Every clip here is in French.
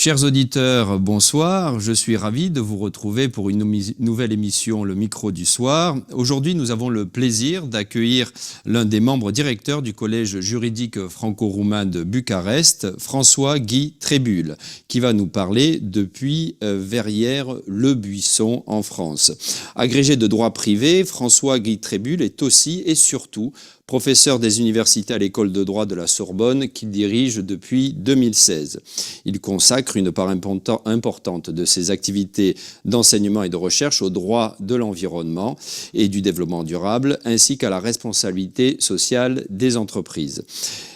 Chers auditeurs, bonsoir. Je suis ravi de vous retrouver pour une nouvelle émission Le Micro du Soir. Aujourd'hui, nous avons le plaisir d'accueillir l'un des membres directeurs du Collège juridique franco-roumain de Bucarest, François-Guy Trébul, qui va nous parler depuis Verrières-le-Buisson en France. Agrégé de droit privé, François-Guy Trébul est aussi et surtout professeur des universités à l'école de droit de la Sorbonne qu'il dirige depuis 2016. Il consacre une part importante de ses activités d'enseignement et de recherche au droit de l'environnement et du développement durable, ainsi qu'à la responsabilité sociale des entreprises.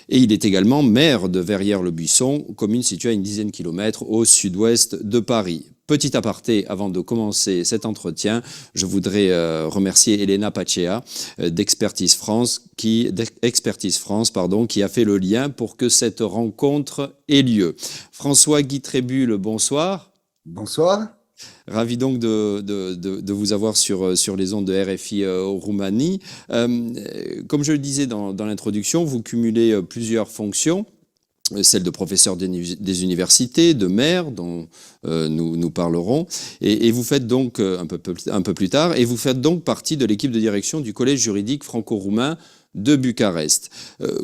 Et il est également maire de Verrières-le-Buisson, commune située à une dizaine de kilomètres au sud-ouest de Paris. Petit aparté, avant de commencer cet entretien, je voudrais remercier Elena Pacea d'Expertise France, qui a fait le lien pour que cette rencontre ait lieu. François-Guy Trébul, bonsoir. Bonsoir. Ravi donc de vous avoir sur les ondes de RFI Roumanie. Comme je le disais dans l'introduction, vous cumulez plusieurs fonctions. Celle de professeur des universités, de maire, dont nous parlerons, et vous faites donc, un peu plus tard, et vous faites donc partie de l'équipe de direction du Collège juridique franco-roumain de Bucarest.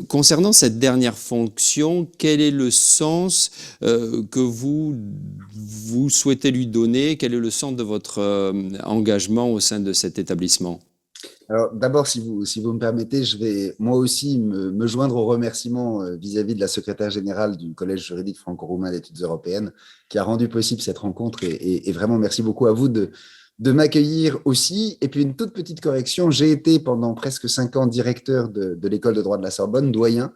Concernant cette dernière fonction, quel est le sens que vous souhaitez lui donner? Quel est le sens de votre engagement au sein de cet établissement? Alors, d'abord, si vous me permettez, je vais moi aussi me joindre aux remerciements vis-à-vis de la secrétaire générale du Collège juridique franco-roumain d'études européennes qui a rendu possible cette rencontre et vraiment merci beaucoup à vous de m'accueillir aussi. Et puis, une toute petite correction, j'ai été pendant presque 5 ans directeur de l'école de droit de la Sorbonne, doyen,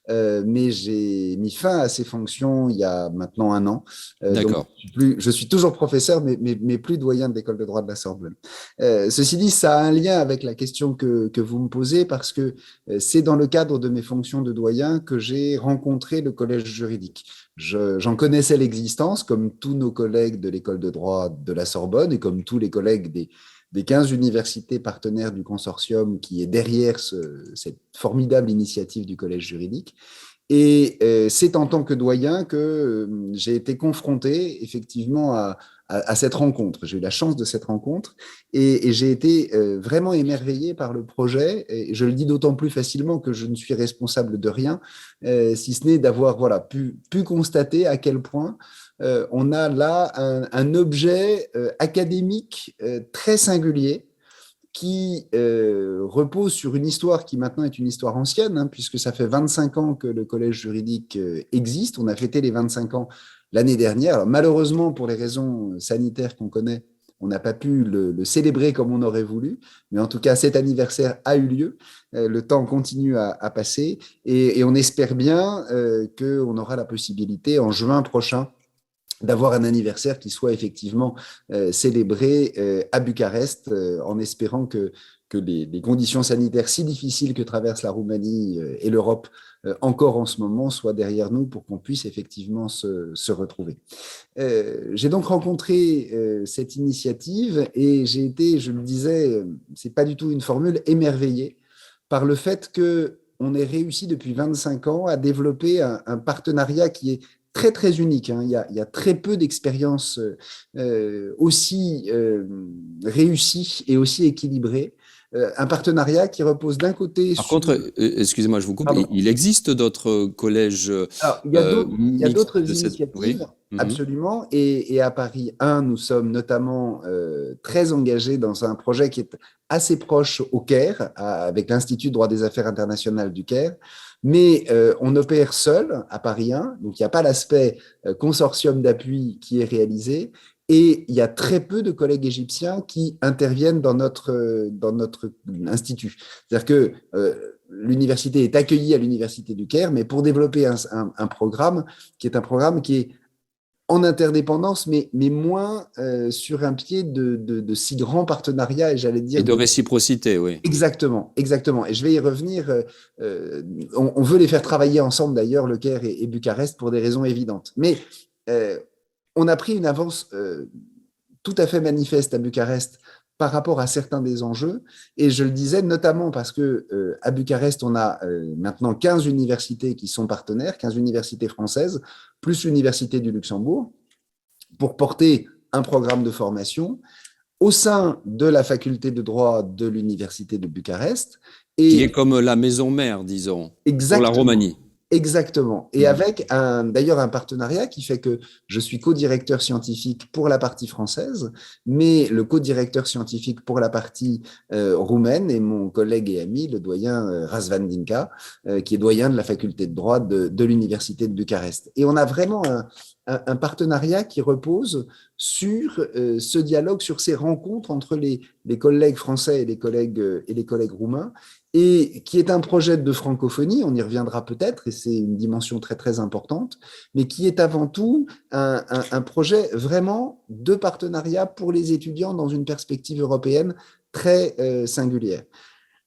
mais j'ai mis fin à ces fonctions il y a maintenant 1 an. Donc, D'accord. je suis toujours professeur, mais plus doyen de l'école de droit de la Sorbonne. Ceci dit, ça a un lien avec la question que vous me posez parce que c'est dans le cadre de mes fonctions de doyen que j'ai rencontré le collège juridique. J'en connaissais l'existence, comme tous nos collègues de l'école de droit de la Sorbonne et comme tous les collègues des 15 universités partenaires du consortium qui est derrière cette formidable initiative du collège juridique. Et c'est en tant que doyen que j'ai été confronté effectivement à cette rencontre. J'ai eu la chance de cette rencontre et j'ai été vraiment émerveillé par le projet. Et je le dis d'autant plus facilement que je ne suis responsable de rien, si ce n'est d'avoir pu constater à quel point on a là un objet académique très singulier qui repose sur une histoire qui maintenant est une histoire ancienne, hein, puisque ça fait 25 ans que le collège juridique existe. On a fêté les 25 ans l'année dernière. Alors, malheureusement, pour les raisons sanitaires qu'on connaît, on n'a pas pu le célébrer comme on aurait voulu, mais en tout cas, cet anniversaire a eu lieu. Le temps continue à passer et on espère bien qu'on aura la possibilité en juin prochain d'avoir un anniversaire qui soit effectivement célébré à Bucarest, en espérant que les conditions sanitaires si difficiles que traverse la Roumanie et l'Europe encore en ce moment soient derrière nous pour qu'on puisse effectivement se retrouver. J'ai donc rencontré cette initiative et j'ai été, je le disais, c'est pas du tout une formule, émerveillé par le fait que on ait réussi depuis 25 ans à développer un partenariat qui est très, très unique. Hein. Il y a très peu d'expériences aussi réussies et aussi équilibrées. Un partenariat qui repose d'un côté Par sur… contre, excusez-moi, je vous coupe, Pardon. il existe d'autres collèges Alors, il y a mixtes d'autres de cette… Oui. initiatives, Mhm. absolument. Et à Paris 1, nous sommes notamment très engagés dans un projet qui est assez proche au Caire, avec l'Institut de droit des affaires internationales du Caire. Mais on opère seul à Paris 1, donc il n'y a pas l'aspect consortium d'appui qui est réalisé. Et il y a très peu de collègues égyptiens qui interviennent dans notre institut. C'est-à-dire que l'université est accueillie à l'université du Caire, mais pour développer un programme qui est en interdépendance, mais moins sur un pied de si grands partenariats, et j'allais Et dire de de… réciprocité, oui. Exactement, exactement. Et je vais y revenir. On veut les faire travailler ensemble, d'ailleurs, le Caire et Bucarest, pour des raisons évidentes. Mais euh, on a pris une avance tout à fait manifeste à Bucarest par rapport à certains des enjeux. Et je le disais notamment parce que à Bucarest, on a maintenant 15 universités qui sont partenaires, 15 universités françaises, plus l'Université du Luxembourg, pour porter un programme de formation au sein de la faculté de droit de l'Université de Bucarest. Qui est Et comme la maison mère, disons, pour la exactement. Roumanie. Exactement. Et Mhm. avec d'ailleurs un partenariat qui fait que je suis co-directeur scientifique pour la partie française, mais le co-directeur scientifique pour la partie roumaine est mon collègue et ami, le doyen Razvan Dinka, qui est doyen de la faculté de droit de l'Université de Bucarest. Et on a vraiment un partenariat qui repose sur ce dialogue, sur ces rencontres entre les collègues français et les collègues roumains, et qui est un projet de francophonie, on y reviendra peut-être, et c'est une dimension très très importante, mais qui est avant tout un projet vraiment de partenariat pour les étudiants dans une perspective européenne très singulière.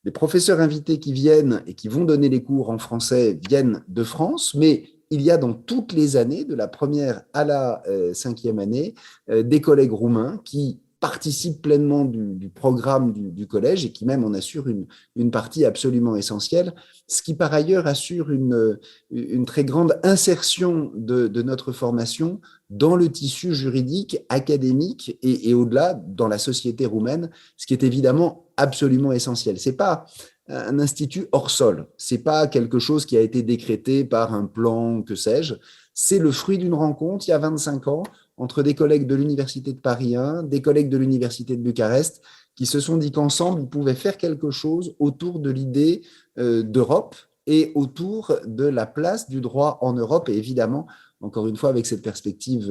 Les professeurs invités qui viennent et qui vont donner les cours en français viennent de France, mais il y a dans toutes les années, de la première à la cinquième année, des collègues roumains qui participent pleinement du programme du collège et qui même en assurent une partie absolument essentielle, ce qui par ailleurs assure une très grande insertion de notre formation dans le tissu juridique, académique et au-delà dans la société roumaine, ce qui est évidemment absolument essentiel. C'est pas un institut hors sol, c'est pas quelque chose qui a été décrété par un plan, que sais-je, c'est le fruit d'une rencontre il y a 25 ans entre des collègues de l'Université de Paris 1, des collègues de l'Université de Bucarest, qui se sont dit qu'ensemble, ils pouvaient faire quelque chose autour de l'idée d'Europe et autour de la place du droit en Europe, et évidemment, encore une fois, avec cette perspective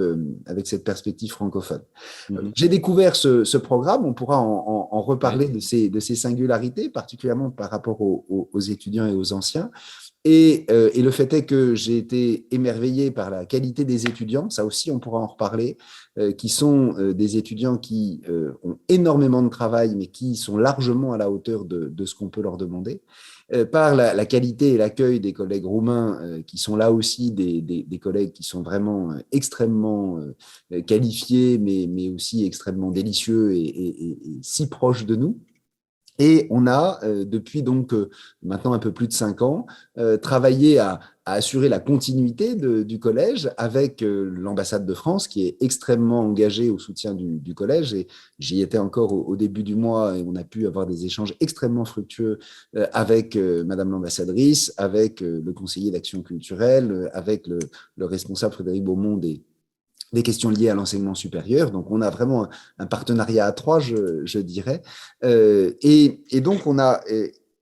francophone. Mhm. J'ai découvert ce programme, on pourra en Ouais. reparler de ces singularités, particulièrement par rapport aux étudiants et aux anciens. Et le fait est que j'ai été émerveillé par la qualité des étudiants, ça aussi on pourra en reparler, qui sont des étudiants qui ont énormément de travail, mais qui sont largement à la hauteur de ce qu'on peut leur demander, par la qualité et l'accueil des collègues roumains, qui sont là aussi des collègues qui sont vraiment extrêmement qualifiés, mais aussi extrêmement délicieux et si proches de nous. Et on a, depuis donc maintenant un peu plus de 5 ans, travaillé à assurer la continuité du collège avec l'ambassade de France qui est extrêmement engagée au soutien du collège. Et j'y étais encore au début du mois et on a pu avoir des échanges extrêmement fructueux avec Madame l'ambassadrice, avec le conseiller d'action culturelle, avec le responsable Frédéric Beaumont des questions liées à l'enseignement supérieur. Donc, on a vraiment un partenariat à trois, je dirais. Et donc, on a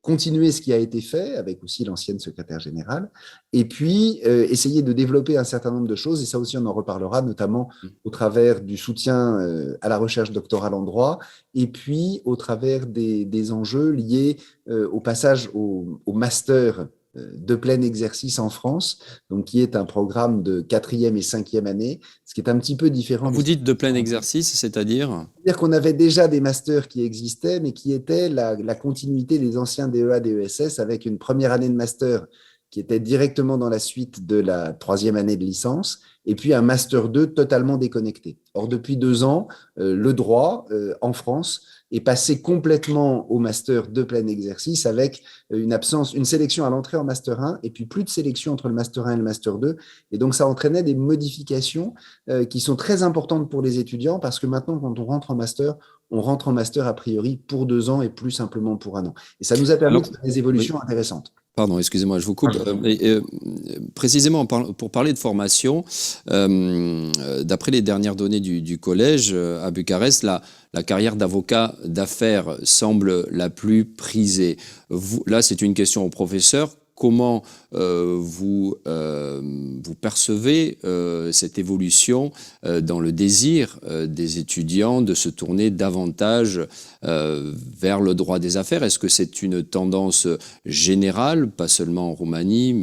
continué ce qui a été fait avec aussi l'ancienne secrétaire générale, et puis essayer de développer un certain nombre de choses, et ça aussi on en reparlera, notamment au travers du soutien à la recherche doctorale en droit, et puis au travers des enjeux liés au passage au master de plein exercice en France, donc qui est un programme de quatrième et cinquième année, ce qui est un petit peu différent de Vous ce dites de plein exercice, c'est-à-dire? c'est-à-dire qu'on avait déjà des masters qui existaient, mais qui étaient la continuité des anciens DEA, DESS, avec une première année de master qui était directement dans la suite de la troisième année de licence, et puis un master 2 totalement déconnecté. Or, depuis 2 ans, le droit en France est passé complètement au master de plein exercice avec une sélection à l'entrée en master 1 et puis plus de sélection entre le master 1 et le master 2. Et donc, ça entraînait des modifications qui sont très importantes pour les étudiants parce que maintenant, quand on rentre en master a priori pour 2 ans et plus simplement pour un an. Et ça nous a permis Alors, de faire des oui. évolutions intéressantes. Pardon, excusez-moi, je vous coupe. Précisément pour parler de formation, d'après les dernières données du collège à Bucarest, la carrière d'avocat d'affaires semble la plus prisée. Là, c'est une question au professeur. Comment vous percevez cette évolution dans le désir des étudiants de se tourner davantage vers le droit des affaires? Est-ce que c'est une tendance générale, pas seulement en Roumanie,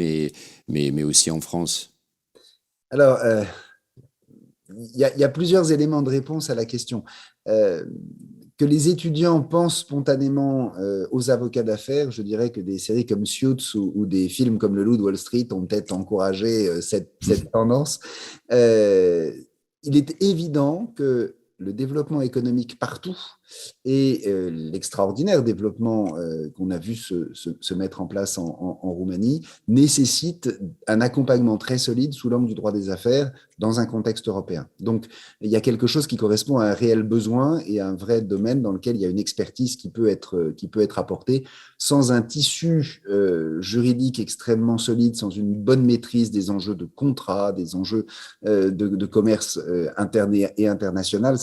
mais aussi en France? Alors, il y a plusieurs éléments de réponse à la question. Que les étudiants pensent spontanément aux avocats d'affaires, je dirais que des séries comme Suits ou des films comme Le Loup de Wall Street ont peut-être encouragé cette tendance. Il est évident que le développement économique partout Et l'extraordinaire développement qu'on a vu se mettre en place en Roumanie nécessite un accompagnement très solide sous l'angle du droit des affaires dans un contexte européen. Donc, il y a quelque chose qui correspond à un réel besoin et à un vrai domaine dans lequel il y a une expertise qui peut être apportée sans un tissu juridique extrêmement solide, sans une bonne maîtrise des enjeux de contrat, des enjeux de commerce interne et international,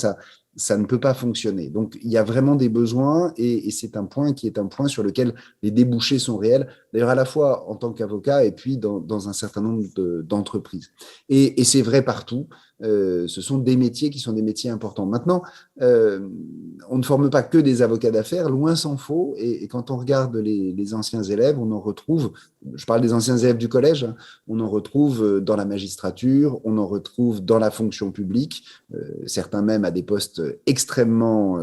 ça ne peut pas fonctionner. Donc, il y a vraiment des besoins et c'est un point qui est un point sur lequel les débouchés sont réels, d'ailleurs à la fois en tant qu'avocat et puis dans un certain nombre d'entreprises. Et c'est vrai partout. Ce sont des métiers qui sont des métiers importants. Maintenant, on ne forme pas que des avocats d'affaires, loin s'en faut. Et quand on regarde les anciens élèves, on en retrouve, je parle des anciens élèves du collège, hein, on en retrouve dans la magistrature, on en retrouve dans la fonction publique, certains même à des postes extrêmement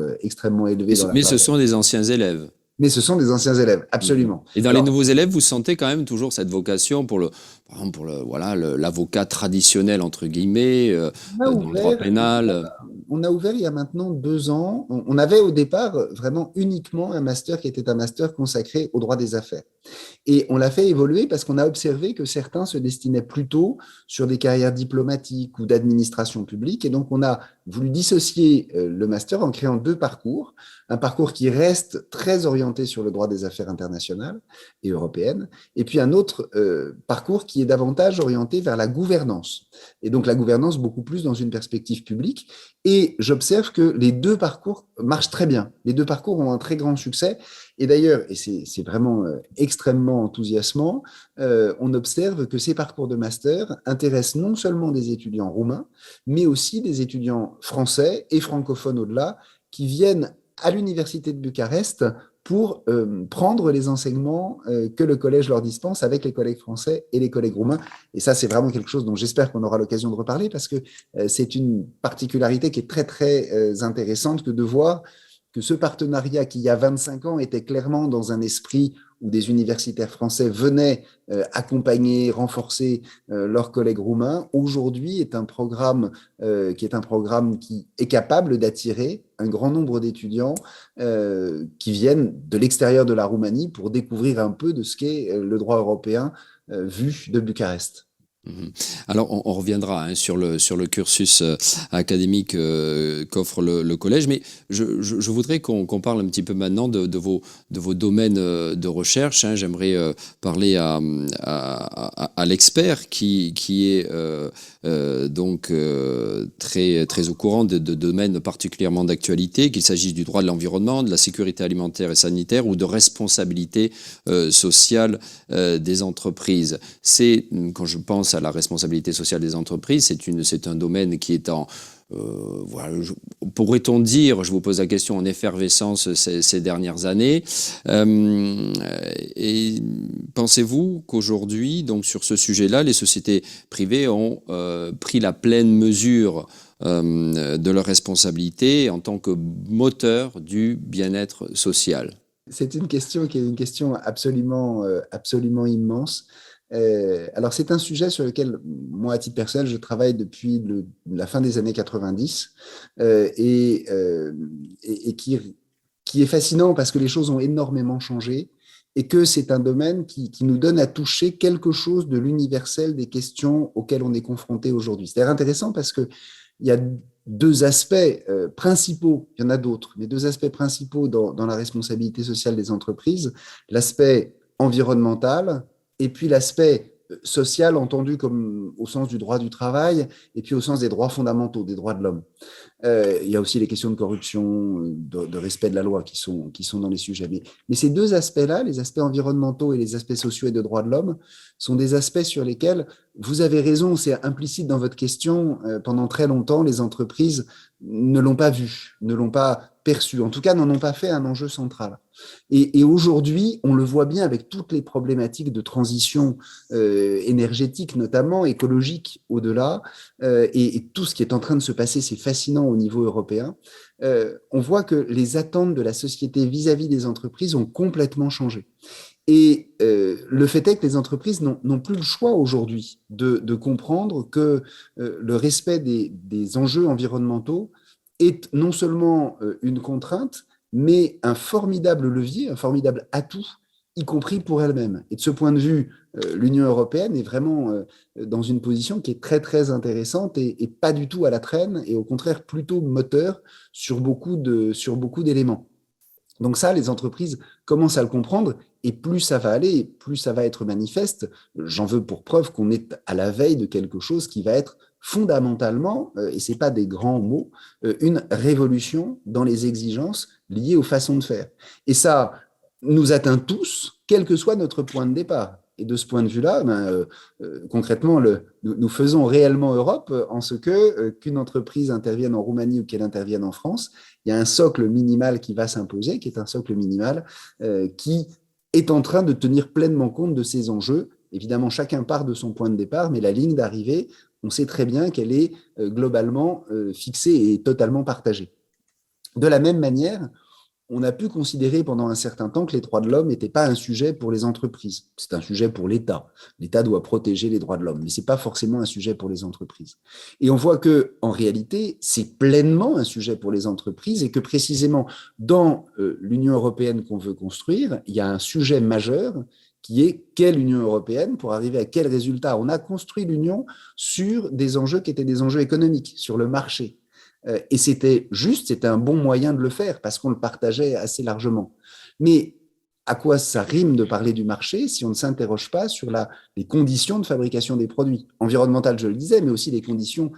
élevés dans la Mais ce sont des anciens élèves. Mais ce sont des anciens élèves, absolument. Et dans les nouveaux élèves, vous sentez quand même toujours cette vocation pour par exemple, voilà, l'avocat traditionnel, entre guillemets, dans le droit pénal. On a ouvert il y a maintenant 2 ans. On avait au départ vraiment uniquement un master qui était un master consacré au droit des affaires. Et on l'a fait évoluer parce qu'on a observé que certains se destinaient plutôt sur des carrières diplomatiques ou d'administration publique. Et donc, on a voulu dissocier le master en créant 2 parcours. Un parcours qui reste très orienté sur le droit des affaires internationales et européennes, et puis un autre parcours qui est davantage orienté vers la gouvernance. Et donc, la gouvernance beaucoup plus dans une perspective publique. Et j'observe que les 2 parcours marchent très bien. Les 2 parcours ont un très grand succès. Et d'ailleurs, et c'est vraiment extrêmement enthousiasmant, on observe que ces parcours de master intéressent non seulement des étudiants roumains, mais aussi des étudiants français et francophones au-delà, qui viennent à l'université de Bucarest pour prendre les enseignements que le collège leur dispense avec les collègues français et les collègues roumains. Et ça, c'est vraiment quelque chose dont j'espère qu'on aura l'occasion de reparler parce que c'est une particularité qui est très, très intéressante que de voir que ce partenariat qui, il y a 25 ans, était clairement dans un esprit où des universitaires français venaient accompagner, renforcer leurs collègues roumains, aujourd'hui est un programme qui est capable d'attirer un grand nombre d'étudiants qui viennent de l'extérieur de la Roumanie pour découvrir un peu de ce qu'est le droit européen vu de Bucarest. Alors, on reviendra sur le cursus académique qu'offre le collège, mais je voudrais qu'on parle un petit peu maintenant de vos domaines de recherche. J'aimerais parler à l'expert qui est donc très, très au courant de domaines particulièrement d'actualité, qu'il s'agisse du droit de l'environnement, de la sécurité alimentaire et sanitaire ou de responsabilité sociale des entreprises. Quand je pense à la responsabilité sociale des entreprises, c'est un domaine qui est voilà, pourrait-on dire, je vous pose la question, en effervescence ces dernières années. Et pensez-vous qu'aujourd'hui, donc sur ce sujet-là, les sociétés privées ont pris la pleine mesure de leur responsabilité en tant que moteur du bien-être social? C'est une question qui est une question absolument immense. Alors, c'est un sujet sur lequel, moi, à titre personnel, je travaille depuis la fin des années 90 et qui est fascinant parce que les choses ont énormément changé et que c'est un domaine qui nous donne à toucher quelque chose de l'universel des questions auxquelles on est confronté aujourd'hui. C'est intéressant parce qu'il y a 2 aspects principaux, il y en a d'autres, mais 2 aspects principaux dans la responsabilité sociale des entreprises, l'aspect environnemental et puis l'aspect social entendu comme au sens du droit du travail et puis au sens des droits fondamentaux, des droits de l'homme. Il y a aussi les questions de corruption, de respect de la loi qui sont dans les sujets. Mais ces 2 aspects-là, les aspects environnementaux et les aspects sociaux et de droits de l'homme, sont des aspects sur lesquels vous avez raison, c'est implicite dans votre question. Pendant très longtemps, les entreprises ne l'ont pas vu, ne l'ont pas perçu, en tout cas n'en ont pas fait un enjeu central. Et aujourd'hui, on le voit bien avec toutes les problématiques de transition énergétique, notamment écologique au-delà, et tout ce qui est en train de se passer, c'est fascinant au niveau européen. On voit que les attentes de la société vis-à-vis des entreprises ont complètement changé. Et le fait est que les entreprises n'ont plus le choix aujourd'hui de comprendre que le respect des enjeux environnementaux est non seulement une contrainte, mais un formidable levier, un formidable atout, y compris pour elle-même. Et de ce point de vue, l'Union européenne est vraiment dans une position qui est très, très intéressante et pas du tout à la traîne, et au contraire plutôt moteur sur beaucoup d'éléments. Donc ça, les entreprises commencent à le comprendre, et plus ça va aller, plus ça va être manifeste. J'en veux pour preuve qu'on est à la veille de quelque chose qui va être fondamentalement, et ce n'est pas des grands mots, une révolution dans les exigences liées aux façons de faire. Et ça nous atteint tous, quel que soit notre point de départ. Et de ce point de vue-là, concrètement, nous faisons réellement Europe en ce que qu'une entreprise intervienne en Roumanie ou qu'elle intervienne en France, il y a un socle minimal qui va s'imposer, qui est un socle minimal qui est en train de tenir pleinement compte de ces enjeux. Évidemment, chacun part de son point de départ, mais la ligne d'arrivée, on sait très bien qu'elle est globalement fixée et totalement partagée. De la même manière, on a pu considérer pendant un certain temps que les droits de l'homme n'étaient pas un sujet pour les entreprises. C'est un sujet pour l'État. L'État doit protéger les droits de l'homme, mais ce n'est pas forcément un sujet pour les entreprises. Et on voit que, en réalité, c'est pleinement un sujet pour les entreprises et que précisément dans l'Union européenne qu'on veut construire, il y a un sujet majeur qui est quelle Union européenne pour arriver à quel résultat. On a construit l'Union sur des enjeux qui étaient des enjeux économiques, sur le marché. Et c'était juste, c'était un bon moyen de le faire parce qu'on le partageait assez largement. Mais à quoi ça rime de parler du marché si on ne s'interroge pas sur les conditions de fabrication des produits environnementales, je le disais, mais aussi les conditions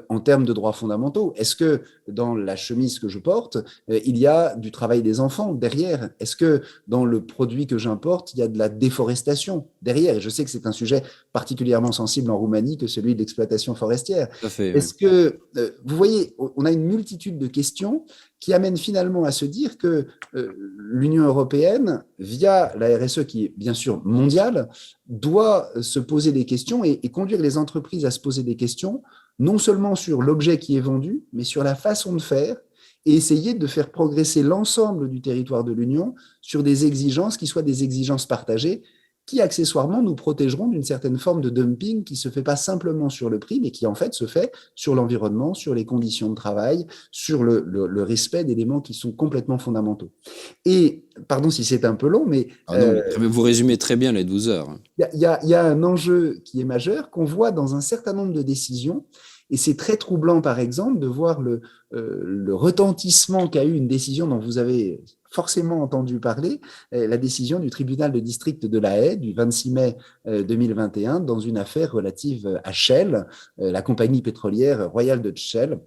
en termes de droits fondamentaux. Est-ce que dans la chemise que je porte, il y a du travail des enfants derrière? Est-ce que dans le produit que j'importe, il y a de la déforestation derrière? Et je sais que c'est un sujet particulièrement sensible en Roumanie que celui de l'exploitation forestière. Tout à fait, oui. Est-ce que, vous voyez, on a une multitude de questions qui amènent finalement à se dire que l'Union européenne, via la RSE qui est bien sûr mondiale, doit se poser des questions et conduire les entreprises à se poser des questions, non seulement sur l'objet qui est vendu, mais sur la façon de faire et essayer de faire progresser l'ensemble du territoire de l'Union sur des exigences qui soient des exigences partagées qui accessoirement nous protégeront d'une certaine forme de dumping qui ne se fait pas simplement sur le prix, mais qui en fait se fait sur l'environnement, sur les conditions de travail, sur le respect d'éléments qui sont complètement fondamentaux. Et, pardon si c'est un peu long, mais non, mais vous résumez très bien les 12 heures. il y a un enjeu qui est majeur, qu'on voit dans un certain nombre de décisions, et c'est très troublant, par exemple, de voir le retentissement qu'a eu une décision dont vous avez forcément entendu parler, la décision du tribunal de district de La Haye du 26 mai 2021 dans une affaire relative à Shell, la compagnie pétrolière Royal Dutch Shell,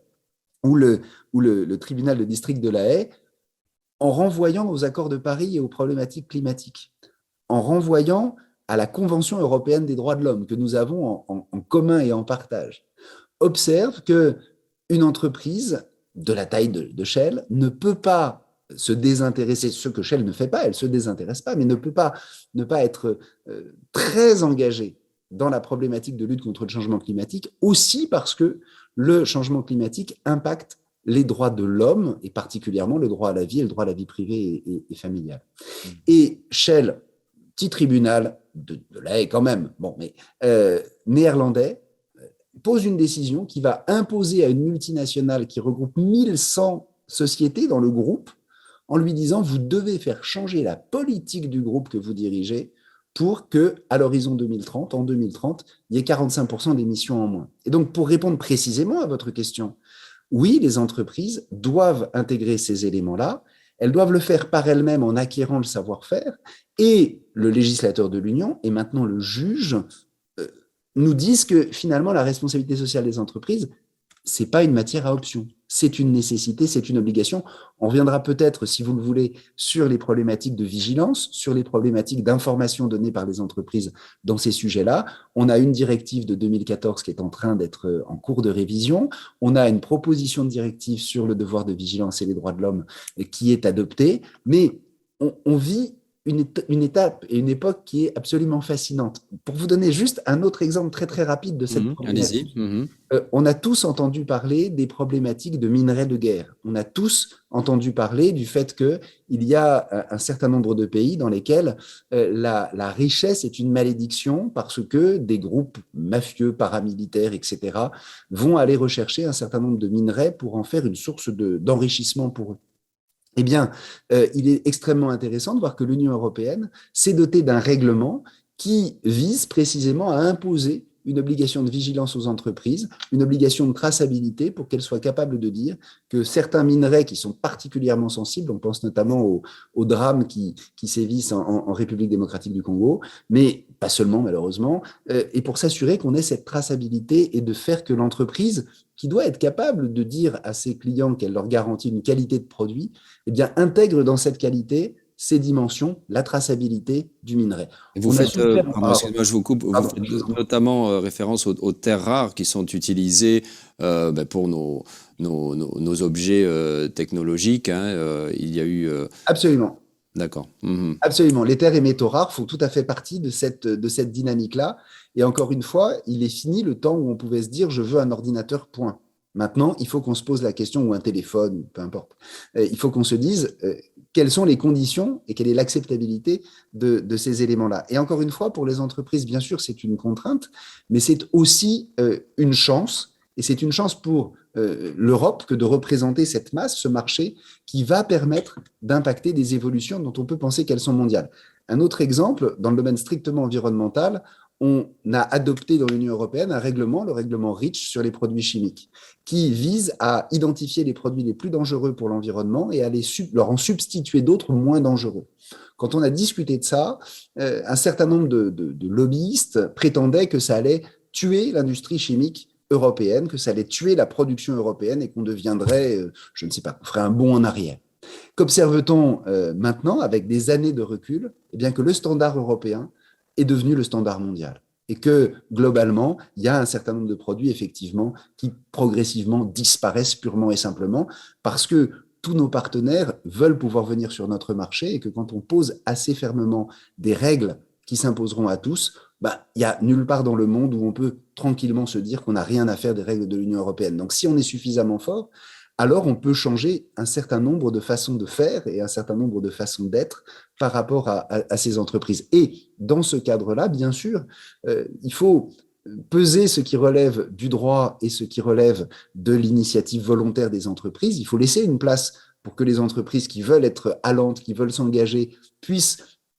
où le tribunal de district de La Haye, en renvoyant aux accords de Paris et aux problématiques climatiques, en renvoyant à la Convention européenne des droits de l'homme que nous avons en commun et en partage, observe qu'une entreprise de la taille de Shell ne peut pas se désintéresser, ce que Shell ne fait pas, elle ne se désintéresse pas, mais ne peut pas ne pas être très engagée dans la problématique de lutte contre le changement climatique, aussi parce que le changement climatique impacte les droits de l'homme, et particulièrement le droit à la vie et le droit à la vie privée et familiale. Et Shell, petit tribunal de La Haye quand même, bon, mais néerlandais, pose une décision qui va imposer à une multinationale qui regroupe 1100 sociétés dans le groupe, en lui disant, vous devez faire changer la politique du groupe que vous dirigez pour qu'à l'horizon 2030, en 2030, il y ait 45% d'émissions en moins. Et donc, pour répondre précisément à votre question, oui, les entreprises doivent intégrer ces éléments-là, elles doivent le faire par elles-mêmes en acquérant le savoir-faire, et le législateur de l'Union, et maintenant le juge, nous disent que finalement, la responsabilité sociale des entreprises, ce n'est pas une matière à option. C'est une nécessité, c'est une obligation. On reviendra peut-être, si vous le voulez, sur les problématiques de vigilance, sur les problématiques d'information données par les entreprises dans ces sujets-là. On a une directive de 2014 qui est en train d'être en cours de révision. On a une proposition de directive sur le devoir de vigilance et les droits de l'homme qui est adoptée. Mais on vit une étape et une époque qui est absolument fascinante. Pour vous donner juste un autre exemple très très rapide de cette Allez-y. problématique, on a tous entendu parler des problématiques de minerais de guerre. On a tous entendu parler du fait qu'il y a un certain nombre de pays dans lesquels la richesse est une malédiction parce que des groupes mafieux, paramilitaires, etc., vont aller rechercher un certain nombre de minerais pour en faire une source d'enrichissement pour eux. Eh bien, il est extrêmement intéressant de voir que l'Union européenne s'est dotée d'un règlement qui vise précisément à imposer une obligation de vigilance aux entreprises, une obligation de traçabilité pour qu'elles soient capables de dire que certains minerais qui sont particulièrement sensibles, on pense notamment aux drames qui sévissent en République démocratique du Congo, mais pas seulement malheureusement, et pour s'assurer qu'on ait cette traçabilité et de faire que l'entreprise qui doit être capable de dire à ses clients qu'elle leur garantit une qualité de produit, eh bien, intègre dans cette qualité ces dimensions, la traçabilité du minerai. Et vous On a faites, souffert. pardon, excusez-moi, je vous coupe, vous Pardon, faites notamment référence aux terres rares qui sont utilisées pour nos objets technologiques. Il y a eu. absolument. D'accord. Absolument. Les terres et métaux rares font tout à fait partie de cette dynamique-là. Et encore une fois, il est fini le temps où on pouvait se dire je veux un ordinateur, point. Maintenant, il faut qu'on se pose la question, ou un téléphone, peu importe. Il faut qu'on se dise quelles sont les conditions et quelle est l'acceptabilité de ces éléments-là. Et encore une fois, pour les entreprises, bien sûr, c'est une contrainte, mais c'est aussi une chance. Et c'est une chance pour l'Europe que de représenter cette masse, ce marché, qui va permettre d'impacter des évolutions dont on peut penser qu'elles sont mondiales. Un autre exemple, dans le domaine strictement environnemental, on a adopté dans l'Union européenne un règlement, le règlement REACH sur les produits chimiques, qui vise à identifier les produits les plus dangereux pour l'environnement et à leur en substituer d'autres moins dangereux. Quand on a discuté de ça, un certain nombre de lobbyistes prétendaient que ça allait tuer l'industrie chimique européenne, que ça allait tuer la production européenne et qu'on deviendrait, je ne sais pas, qu'on ferait un bond en arrière. Qu'observe-t-on maintenant, avec des années de recul? Eh bien que le standard européen est devenu le standard mondial. Et que globalement, il y a un certain nombre de produits, effectivement, qui progressivement disparaissent purement et simplement parce que tous nos partenaires veulent pouvoir venir sur notre marché et que quand on pose assez fermement des règles qui s'imposeront à tous, il n'y a nulle part dans le monde où on peut tranquillement se dire qu'on n'a rien à faire des règles de l'Union européenne. Donc si on est suffisamment fort, alors on peut changer un certain nombre de façons de faire et un certain nombre de façons d'être par rapport à ces entreprises. Et dans ce cadre-là, bien sûr, il faut peser ce qui relève du droit et ce qui relève de l'initiative volontaire des entreprises. Il faut laisser une place pour que les entreprises qui veulent être allantes, qui veulent s'engager, puissent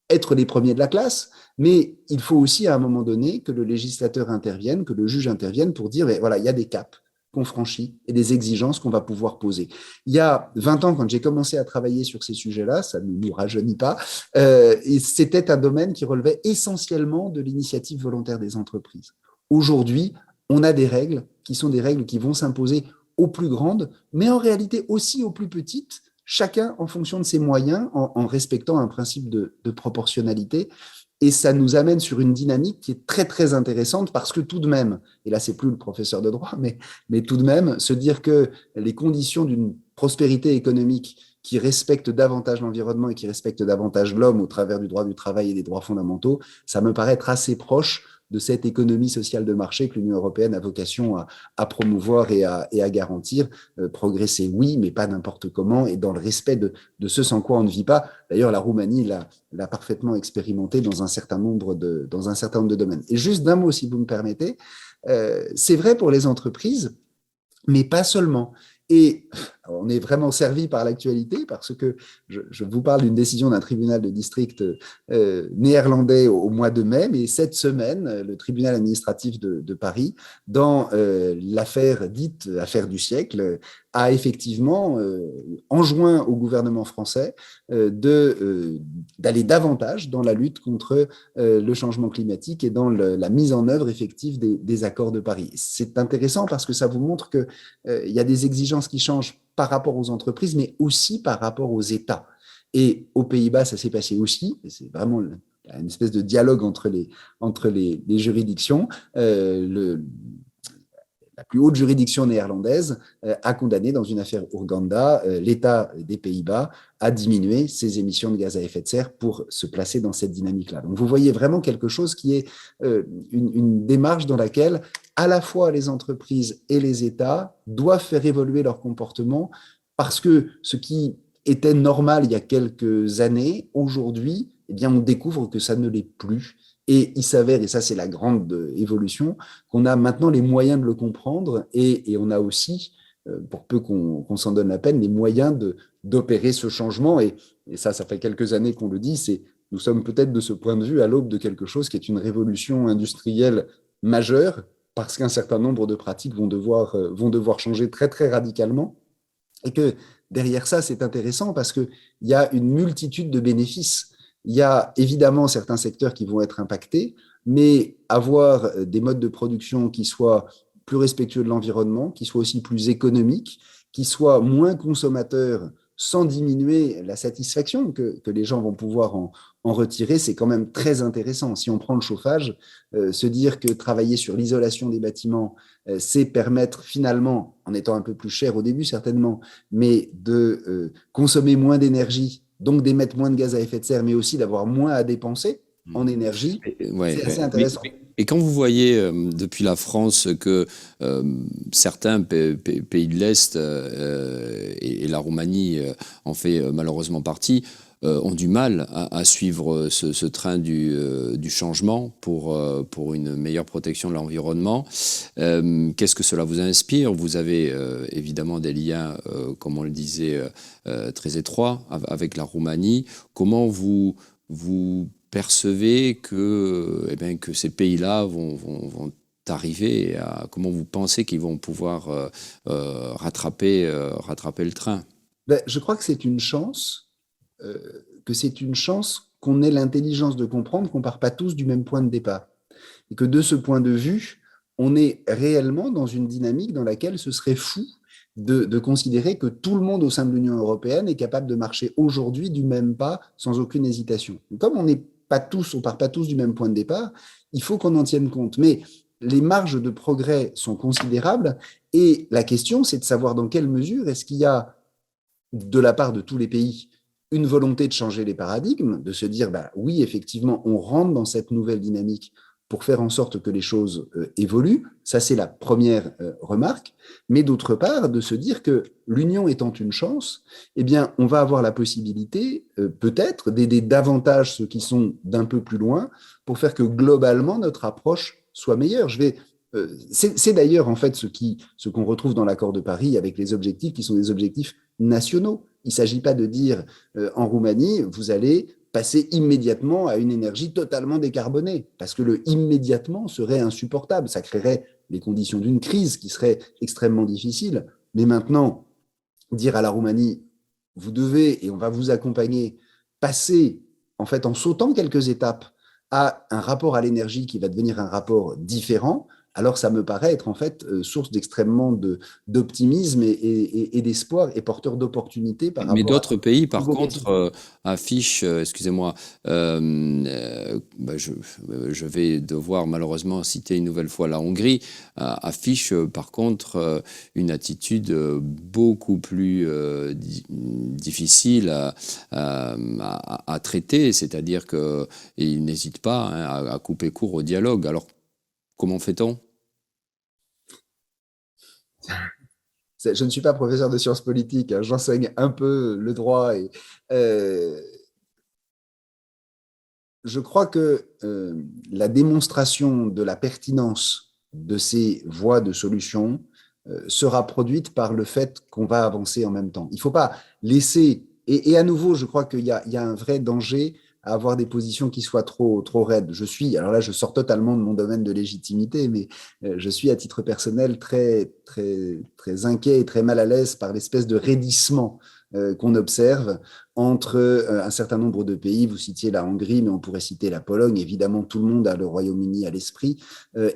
être les premiers de la classe, mais il faut aussi à un moment donné que le législateur intervienne, que le juge intervienne pour dire, voilà, il y a des caps qu'on franchit et des exigences qu'on va pouvoir poser. Il y a 20 ans, quand j'ai commencé à travailler sur ces sujets-là, ça ne nous rajeunit pas, et c'était un domaine qui relevait essentiellement de l'initiative volontaire des entreprises. Aujourd'hui, on a des règles qui sont des règles qui vont s'imposer aux plus grandes, mais en réalité aussi aux plus petites, chacun en fonction de ses moyens, en respectant un principe de proportionnalité. Et ça nous amène sur une dynamique qui est très, très intéressante parce que tout de même, et là, c'est plus le professeur de droit, mais tout de même, se dire que les conditions d'une prospérité économique qui respecte davantage l'environnement et qui respecte davantage l'homme au travers du droit du travail et des droits fondamentaux, ça me paraît être assez proche de cette économie sociale de marché que l'Union européenne a vocation à promouvoir et à garantir. Progresser, oui, mais pas n'importe comment et dans le respect de ce sans quoi on ne vit pas. D'ailleurs, la Roumanie l'a parfaitement expérimenté dans un certain nombre de domaines. Et juste d'un mot, si vous me permettez, c'est vrai pour les entreprises, mais pas seulement. Et on est vraiment servi par l'actualité parce que je vous parle d'une décision d'un tribunal de district néerlandais au mois de mai, mais cette semaine, le tribunal administratif de Paris, dans l'affaire dite affaire du siècle, a effectivement enjoint au gouvernement français d'aller davantage dans la lutte contre le changement climatique et dans la mise en œuvre effective des accords de Paris. C'est intéressant parce que ça vous montre qu'il y a des exigences qui changent par rapport aux entreprises, mais aussi par rapport aux États. Et aux Pays-Bas, ça s'est passé aussi. C'est vraiment une espèce de dialogue entre les juridictions. la plus haute juridiction néerlandaise a condamné dans une affaire Urgenda l'État des Pays-Bas à diminuer ses émissions de gaz à effet de serre pour se placer dans cette dynamique-là. Donc vous voyez vraiment quelque chose qui est une démarche dans laquelle à la fois les entreprises et les États doivent faire évoluer leur comportement parce que ce qui était normal il y a quelques années, aujourd'hui, eh bien, on découvre que ça ne l'est plus. Et il s'avère, et ça c'est la grande évolution, qu'on a maintenant les moyens de le comprendre et on a aussi, pour peu qu'on s'en donne la peine, les moyens d'opérer ce changement. Et ça fait quelques années qu'on le dit, nous sommes peut-être de ce point de vue à l'aube de quelque chose qui est une révolution industrielle majeure parce qu'un certain nombre de pratiques vont devoir changer très très radicalement et que derrière ça, c'est intéressant parce qu'il y a une multitude de bénéfices. Il y a évidemment certains secteurs qui vont être impactés, mais avoir des modes de production qui soient plus respectueux de l'environnement, qui soient aussi plus économiques, qui soient moins consommateurs sans diminuer la satisfaction que les gens vont pouvoir en retirer, c'est quand même très intéressant. Si on prend le chauffage, se dire que travailler sur l'isolation des bâtiments, c'est permettre finalement, en étant un peu plus cher au début certainement, mais de consommer moins d'énergie, donc d'émettre moins de gaz à effet de serre, mais aussi d'avoir moins à dépenser en énergie, Ouais, c'est assez ouais. intéressant. Et quand vous voyez depuis la France que certains pays de l'Est et la Roumanie en fait malheureusement partie, ont du mal à suivre ce train du changement pour une meilleure protection de l'environnement. Qu'est-ce que cela vous inspire? Vous avez évidemment des liens, comme on le disait, très étroits avec la Roumanie. Comment vous percevez que, que ces pays-là vont arriver comment vous pensez qu'ils vont pouvoir rattraper le train? Ben, je crois que c'est une chance, qu'on ait l'intelligence de comprendre qu'on ne part pas tous du même point de départ. Et que de ce point de vue, on est réellement dans une dynamique dans laquelle ce serait fou de considérer que tout le monde au sein de l'Union européenne est capable de marcher aujourd'hui du même pas sans aucune hésitation. Comme on part pas tous du même point de départ, il faut qu'on en tienne compte. Mais les marges de progrès sont considérables et la question, c'est de savoir dans quelle mesure est-ce qu'il y a de la part de tous les pays une volonté de changer les paradigmes, de se dire, bah, oui, effectivement, on rentre dans cette nouvelle dynamique pour faire en sorte que les choses évoluent. Ça, c'est la première remarque. Mais d'autre part, de se dire que l'union étant une chance, eh bien, on va avoir la possibilité, peut-être, d'aider davantage ceux qui sont d'un peu plus loin pour faire que globalement, notre approche soit meilleure. C'est d'ailleurs en fait ce qu'on retrouve dans l'accord de Paris avec les objectifs qui sont des objectifs nationaux. Il ne s'agit pas de dire en Roumanie, vous allez passer immédiatement à une énergie totalement décarbonée, parce que le immédiatement serait insupportable. Ça créerait les conditions d'une crise qui serait extrêmement difficile. Mais maintenant, dire à la Roumanie, vous devez, et on va vous accompagner, passer en fait en sautant quelques étapes à un rapport à l'énergie qui va devenir un rapport différent, alors ça me paraît être en fait source d'extrêmement d'optimisme et d'espoir et porteur d'opportunités par Mais rapport à d'autres pays, de par nouveaux métiers. contre, affichent, excusez-moi, je vais devoir malheureusement citer une nouvelle fois la Hongrie, affiche par contre une attitude beaucoup plus difficile à traiter, c'est-à-dire qu'ils n'hésitent pas hein, à couper court au dialogue. Alors, comment fait-on? Je ne suis pas professeur de sciences politiques, hein, j'enseigne un peu le droit et euh, je crois que la démonstration de la pertinence de ces voies de solution sera produite par le fait qu'on va avancer en même temps. Il ne faut pas laisser, et à nouveau, je crois qu'il y a un vrai danger à avoir des positions qui soient trop raides. Alors là, je sors totalement de mon domaine de légitimité, mais je suis à titre personnel très inquiet et très mal à l'aise par l'espèce de raidissement qu'on observe entre un certain nombre de pays. Vous citiez la Hongrie, mais on pourrait citer la Pologne. Évidemment, tout le monde a le Royaume-Uni à l'esprit,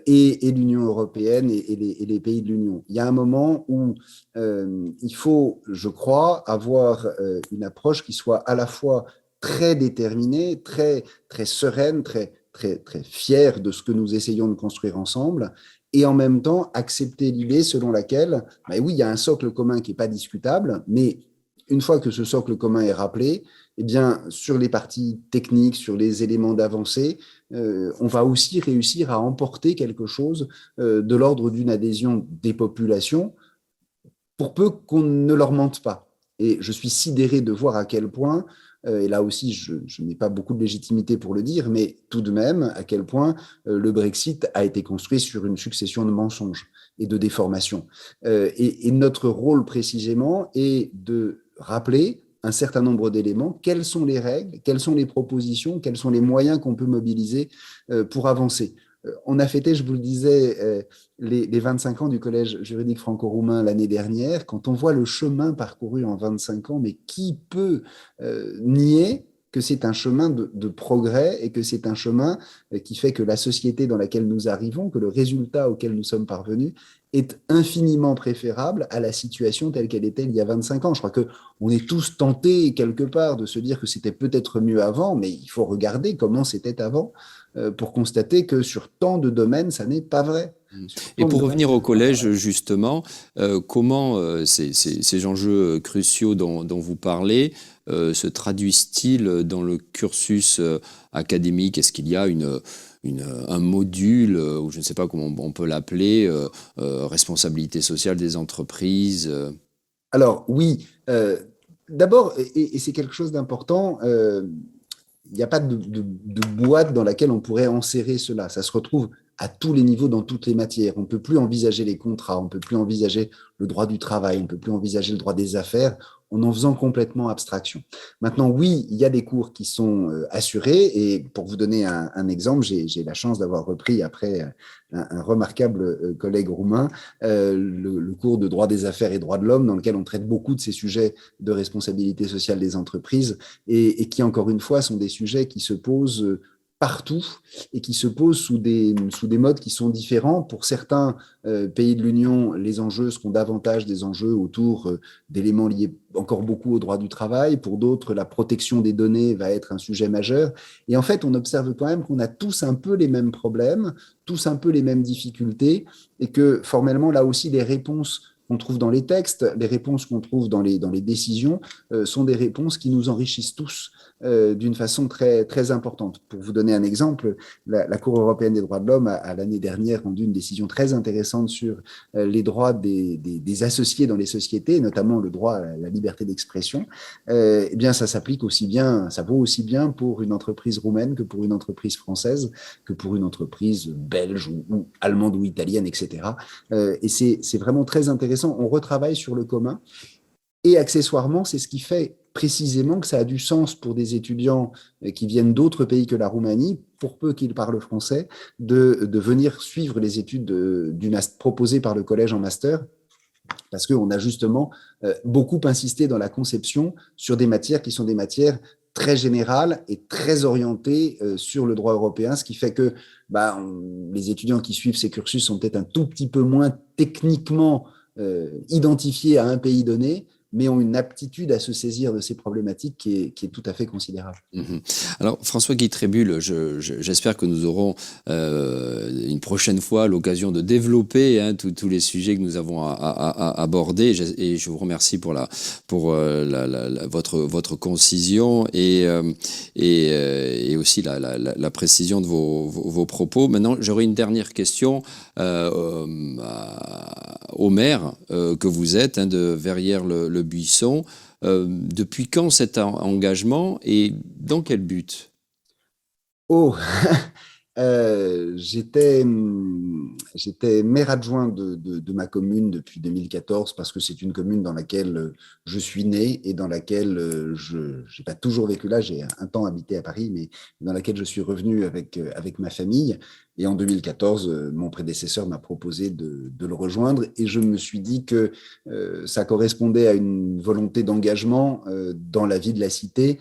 et l'Union européenne et les pays de l'Union. Il y a un moment où il faut, je crois, avoir une approche qui soit à la fois très déterminée, très sereine, très, très fier de ce que nous essayons de construire ensemble, et en même temps accepter l'idée selon laquelle, oui, il y a un socle commun qui n'est pas discutable, mais une fois que ce socle commun est rappelé, eh bien, sur les parties techniques, sur les éléments d'avancée, on va aussi réussir à emporter quelque chose de l'ordre d'une adhésion des populations, pour peu qu'on ne leur mente pas. Et je suis sidéré de voir à quel point, et là aussi je n'ai pas beaucoup de légitimité pour le dire, mais tout de même à quel point le Brexit a été construit sur une succession de mensonges et de déformations. Et notre rôle précisément est de rappeler un certain nombre d'éléments, quelles sont les règles, quelles sont les propositions, quels sont les moyens qu'on peut mobiliser pour avancer. On a fêté, je vous le disais, les 25 ans du Collège juridique franco-roumain l'année dernière. Quand on voit le chemin parcouru en 25 ans, mais qui peut nier que c'est un chemin de progrès et que c'est un chemin qui fait que la société dans laquelle nous arrivons, que le résultat auquel nous sommes parvenus est infiniment préférable à la situation telle qu'elle était il y a 25 ans. Je crois qu'on est tous tentés quelque part de se dire que c'était peut-être mieux avant, mais il faut regarder comment c'était avant pour constater que sur tant de domaines, ça n'est pas vrai. Et pour revenir au collège, justement, comment ces enjeux cruciaux dont vous parlez se traduisent-ils dans le cursus académique? Est-ce qu'il y a un module, ou je ne sais pas comment on peut l'appeler, responsabilité sociale des entreprises? Alors oui, d'abord, et c'est quelque chose d'important, il n'y a pas de boîte dans laquelle on pourrait enserrer cela. Ça se retrouve à tous les niveaux, dans toutes les matières. On ne peut plus envisager les contrats, on ne peut plus envisager le droit du travail, on ne peut plus envisager le droit des affaires en faisant complètement abstraction. Maintenant, oui, il y a des cours qui sont assurés, et pour vous donner un exemple, j'ai la chance d'avoir repris après un remarquable collègue roumain le cours de droit des affaires et droit de l'homme, dans lequel on traite beaucoup de ces sujets de responsabilité sociale des entreprises, et qui, encore une fois, sont des sujets qui se posent partout et qui se posent sous des modes qui sont différents. Pour certains pays de l'Union, les enjeux seront davantage des enjeux autour d'éléments liés encore beaucoup au droit du travail. Pour d'autres, la protection des données va être un sujet majeur. Et en fait, on observe quand même qu'on a tous un peu les mêmes problèmes, tous un peu les mêmes difficultés, et que formellement, là aussi, les réponses qu'on trouve dans les textes, les réponses qu'on trouve dans les décisions sont des réponses qui nous enrichissent tous d'une façon très, très importante. Pour vous donner un exemple, la Cour européenne des droits de l'homme a l'année dernière rendu une décision très intéressante sur les droits des associés dans les sociétés, notamment le droit à la liberté d'expression. Eh bien, ça s'applique aussi bien, ça vaut aussi bien pour une entreprise roumaine que pour une entreprise française, que pour une entreprise belge ou allemande ou italienne, etc. Et c'est vraiment très intéressant. On retravaille sur le commun. Et accessoirement, c'est ce qui fait précisément que ça a du sens pour des étudiants qui viennent d'autres pays que la Roumanie, pour peu qu'ils parlent français, de venir suivre les études proposées par le collège en master, parce qu'on a justement beaucoup insisté dans la conception sur des matières qui sont des matières très générales et très orientées sur le droit européen, ce qui fait que les étudiants qui suivent ces cursus sont peut-être un tout petit peu moins techniquement identifiés à un pays donné, mais ont une aptitude à se saisir de ces problématiques qui est tout à fait considérable. Alors, François-Guy Trébulle, j'espère que nous aurons une prochaine fois l'occasion de développer tous les sujets que nous avons abordés, et je vous remercie pour votre concision et aussi la précision de vos propos. Maintenant, j'aurais une dernière question au maire que vous êtes, de Verrières-le-Buisson. Depuis quand cet engagement et dans quel but? Oh, j'étais maire adjoint de ma commune depuis 2014 parce que c'est une commune dans laquelle je suis né et dans laquelle je n'ai pas toujours vécu là, j'ai un temps habité à Paris, mais dans laquelle je suis revenu avec ma famille. Et en 2014, mon prédécesseur m'a proposé de le rejoindre et je me suis dit que ça correspondait à une volonté d'engagement dans la vie de la cité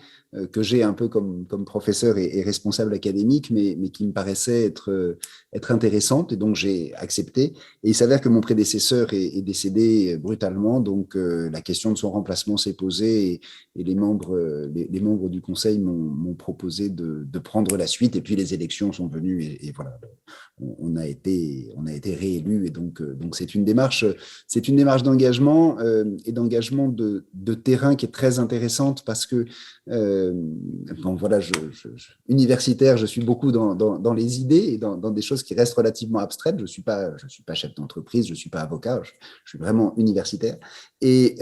que j'ai un peu comme professeur et responsable académique, mais qui me paraissait être intéressante, et donc j'ai accepté. Et il s'avère que mon prédécesseur est décédé brutalement, donc la question de son remplacement s'est posée, et les membres du conseil m'ont proposé de prendre la suite, et puis les élections sont venues, et voilà, on a été réélu, et donc c'est une démarche d'engagement, et d'engagement de terrain qui est très intéressante, parce que bon, voilà, universitaire, je suis beaucoup dans les idées et dans des choses qui restent relativement abstraites. Je suis pas chef d'entreprise, je suis pas avocat, je suis vraiment universitaire. Et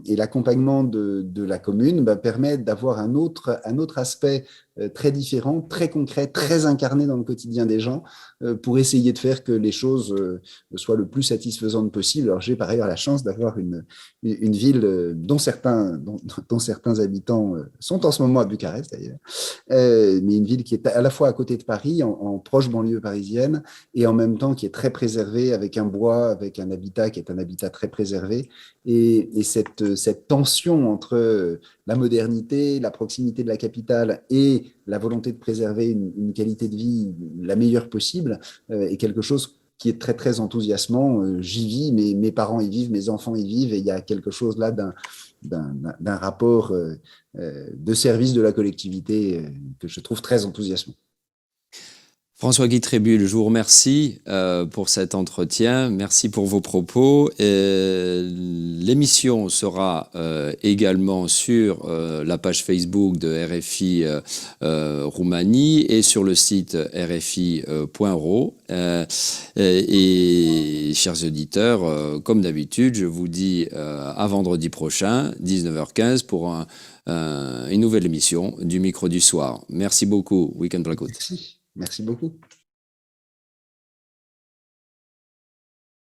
l'accompagnement de la commune permet d'avoir un autre aspect très différent, très concret, très incarné dans le quotidien des gens, pour essayer de faire que les choses soient le plus satisfaisantes possible. Alors, j'ai par ailleurs la chance d'avoir une ville dont certains habitants sont en ce moment à Bucarest d'ailleurs, mais une ville qui est à la fois à côté de Paris, en proche banlieue parisienne, et en même temps qui est très préservée, avec un bois, avec un habitat qui est un habitat très préservé. Et cette tension entre la modernité, la proximité de la capitale et la volonté de préserver une qualité de vie la meilleure possible est quelque chose qui est très, très enthousiasmant. J'y vis, mes parents y vivent, mes enfants y vivent, et il y a quelque chose là d'un rapport de service de la collectivité que je trouve très enthousiasmant. François-Guy Trébul, je vous remercie pour cet entretien. Merci pour vos propos. L'émission sera également sur la page Facebook de RFI Roumanie et sur le site rfi.ro. Et chers auditeurs, comme d'habitude, je vous dis à vendredi prochain, 19h15, pour une nouvelle émission du Micro du Soir. Merci beaucoup. Week-end Blagout. Merci beaucoup.